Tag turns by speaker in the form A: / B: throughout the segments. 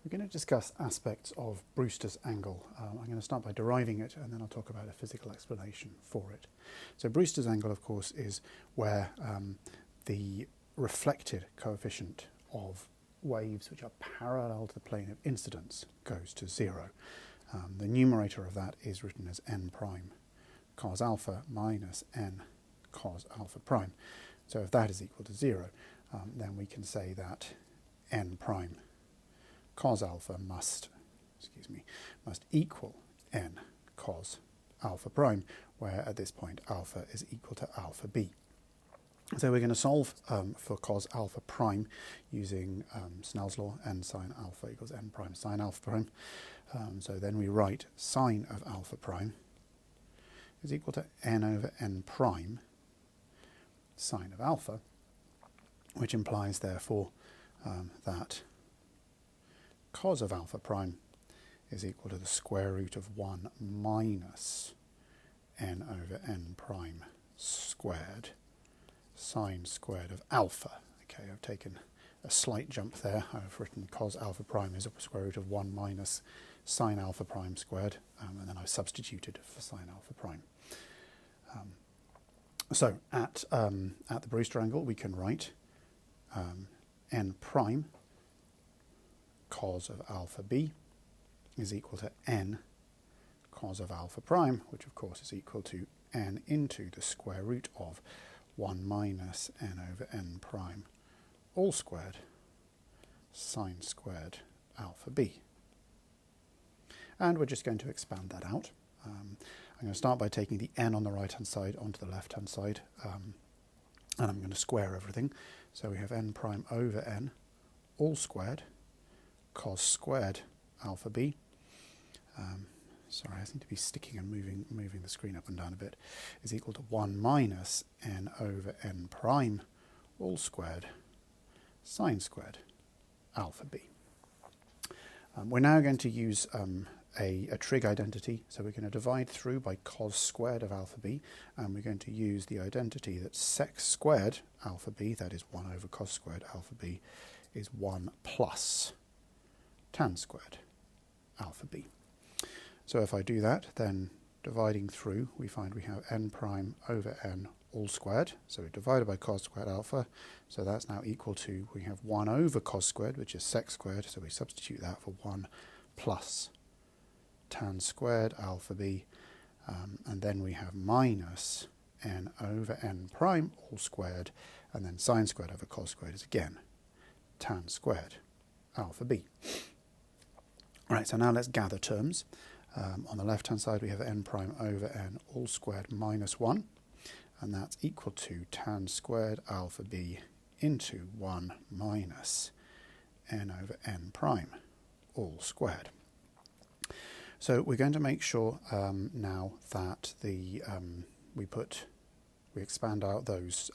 A: We're going to discuss aspects of Brewster's angle. I'm going to start by deriving it, and then I'll talk about a physical explanation for it. So Brewster's angle, of course, is where the reflected coefficient of waves which are parallel to the plane of incidence goes to 0. The numerator of that is written as n prime cos alpha minus n cos alpha prime. So if that is equal to 0, then we can say that n prime cos alpha must equal n cos alpha prime, where at this point alpha is equal to alpha b. So we're going to solve for cos alpha prime using Snell's law, n sine alpha equals n prime sine alpha prime. So then we write sine of alpha prime is equal to n over n prime sine of alpha, which implies therefore that cos of alpha prime is equal to the square root of 1 minus n over n prime squared sine squared of alpha. Okay, I've taken a slight jump there. I've written cos alpha prime is a square root of 1 minus sine alpha prime squared, and then I've substituted for sine alpha prime. So at the Brewster angle, we can write n prime cos of alpha b is equal to n cos of alpha prime, which of course is equal to n into the square root of 1 minus n over n prime all squared sine squared alpha b. And we're just going to expand that out. I'm going to start by taking the n on the right hand side onto the left hand side, and I'm going to square everything. So we have n prime over n all squared cos squared alpha b. Sorry, I seem to be sticking and moving the screen up and down a bit, is equal to 1 minus n over n prime all squared sine squared alpha b. We're now going to use a trig identity, so we're going to divide through by cos squared of alpha b, and we're going to use the identity that sec squared alpha b, that is 1 over cos squared alpha b, is 1 plus tan squared alpha b. So if I do that, then dividing through, we find we have n prime over n all squared. So we divided by cos squared alpha, so that's now equal to, we have 1 over cos squared, which is sec squared, so we substitute that for 1 plus tan squared alpha b, and then we have minus n over n prime all squared, and then sine squared over cos squared is again tan squared alpha b. Right, so now let's gather terms. On the left hand side we have n prime over n all squared minus 1, and that's equal to tan squared alpha b into 1 minus n over n prime all squared. So we're going to make sure now that we expand out those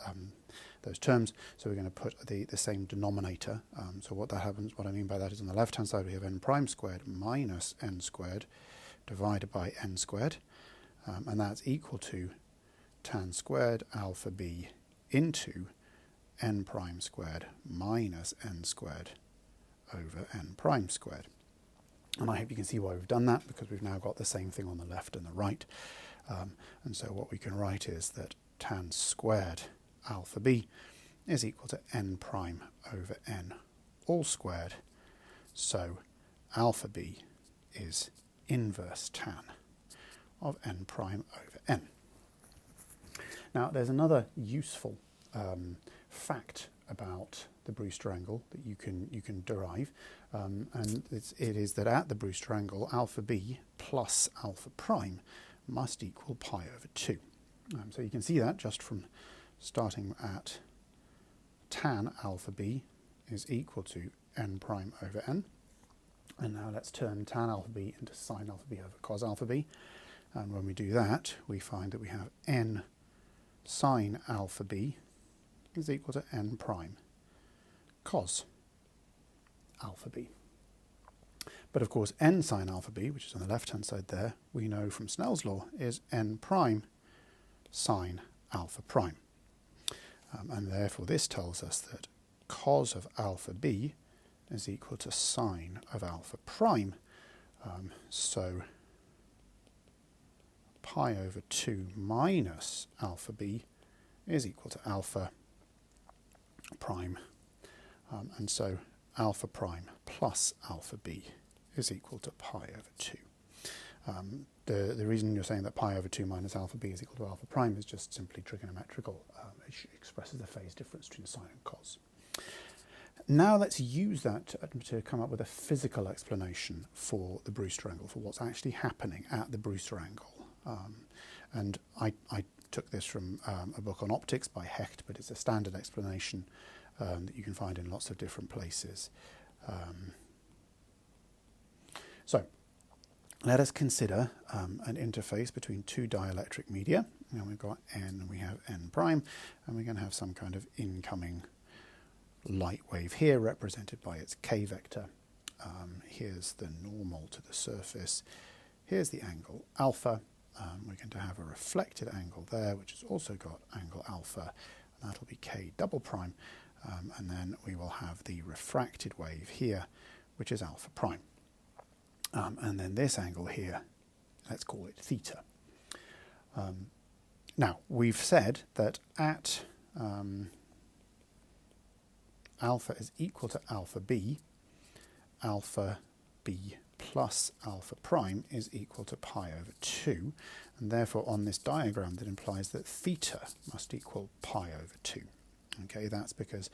A: terms. So we're going to put the same denominator. So what I mean by that is on the left hand side we have n prime squared minus n squared divided by n squared, and that's equal to tan squared alpha b into n prime squared minus n squared over n prime squared. And I hope you can see why we've done that, because we've now got the same thing on the left and the right. And so what we can write is that tan squared alpha b is equal to n prime over n all squared. So alpha b is inverse tan of n prime over n. Now there's another useful fact about the Brewster angle that you can derive, and it is that at the Brewster angle alpha b plus alpha prime must equal pi over 2. So you can see that just from starting at tan alpha b is equal to n prime over n. And now let's turn tan alpha b into sine alpha b over cos alpha b. And when we do that, we find that we have n sine alpha b is equal to n prime cos alpha b. But of course n sine alpha b, which is on the left hand side there, we know from Snell's law is n prime sine alpha prime. And therefore this tells us that cos of alpha b is equal to sine of alpha prime. So pi over 2 minus alpha b is equal to alpha prime. And so alpha prime plus alpha b is equal to pi over 2. The reason you're saying that pi over 2 minus alpha b is equal to alpha prime is just simply trigonometrical. It expresses the phase difference between sine and cos. Now let's use that to come up with a physical explanation for the Brewster angle, for what's actually happening at the Brewster angle. And I took this from a book on optics by Hecht, but it's a standard explanation that you can find in lots of different places. So let us consider an interface between two dielectric media. And we've got n, and we have n prime, and we're going to have some kind of incoming light wave here, represented by its k vector. Here's the normal to the surface. Here's the angle alpha. We're going to have a reflected angle there, which has also got angle alpha. And that'll be k double prime. And then we will have the refracted wave here, which is alpha prime. And then this angle here, let's call it theta. Now, we've said that at alpha is equal to alpha b plus alpha prime is equal to pi over 2. And therefore, on this diagram, that implies that theta must equal pi over 2. Okay, that's because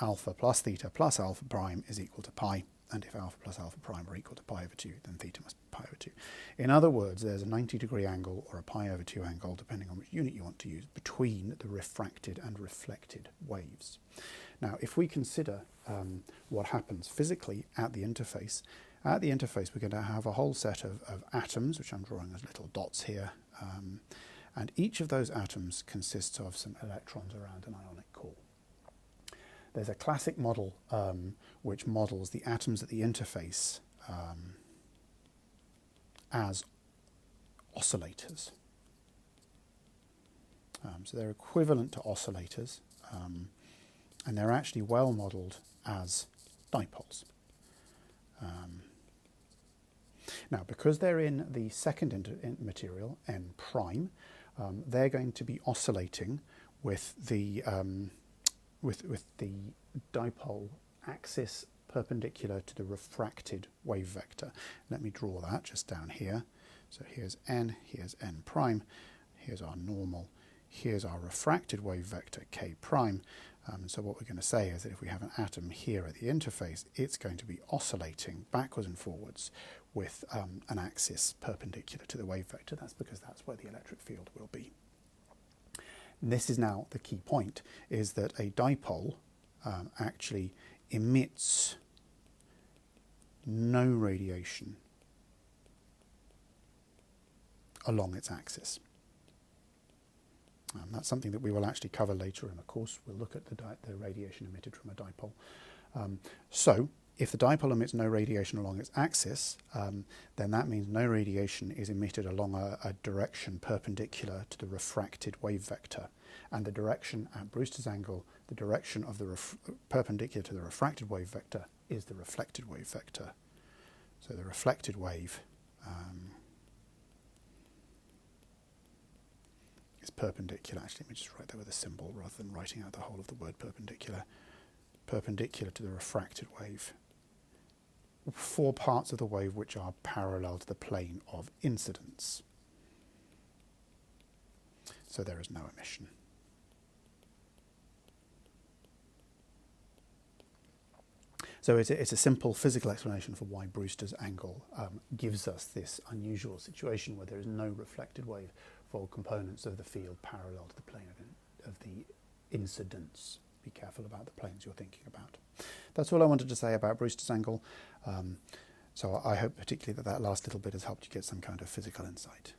A: alpha plus theta plus alpha prime is equal to pi. And if alpha plus alpha prime are equal to pi over 2, then theta must be pi over 2. In other words, there's a 90-degree angle or a pi over 2 angle, depending on which unit you want to use, between the refracted and reflected waves. Now, if we consider what happens physically at the interface we're going to have a whole set of atoms, which I'm drawing as little dots here, and each of those atoms consists of some electrons around an ionic core. There's a classic model which models the atoms at the interface as oscillators. So they're equivalent to oscillators, and they're actually well modelled as dipoles. Now, because they're in the second material, N prime, they're going to be oscillating with the dipole axis perpendicular to the refracted wave vector. Let me draw that just down here. So here's n prime, here's our normal, here's our refracted wave vector k prime. So what we're going to say is that if we have an atom here at the interface, it's going to be oscillating backwards and forwards with an axis perpendicular to the wave vector. That's because that's where the electric field will be. And this is now the key point, is that a dipole actually emits no radiation along its axis. That's something that we will actually cover later in the course. We'll look at the radiation emitted from a dipole. So, if the dipole emits no radiation along its axis, then that means no radiation is emitted along a direction perpendicular to the refracted wave vector. And the direction at Brewster's angle, the direction of the perpendicular to the refracted wave vector, is the reflected wave vector. So the reflected wave is perpendicular. Actually, let me just write that with a symbol rather than writing out the whole of the word perpendicular. Perpendicular to the refracted wave. 4 parts of the wave which are parallel to the plane of incidence. So there is no emission. So it's a simple physical explanation for why Brewster's angle gives us this unusual situation where there is no reflected wave for components of the field parallel to the plane of the incidence. Be careful about the planes you're thinking about. That's all I wanted to say about Brewster's angle. So I hope particularly that last little bit has helped you get some kind of physical insight.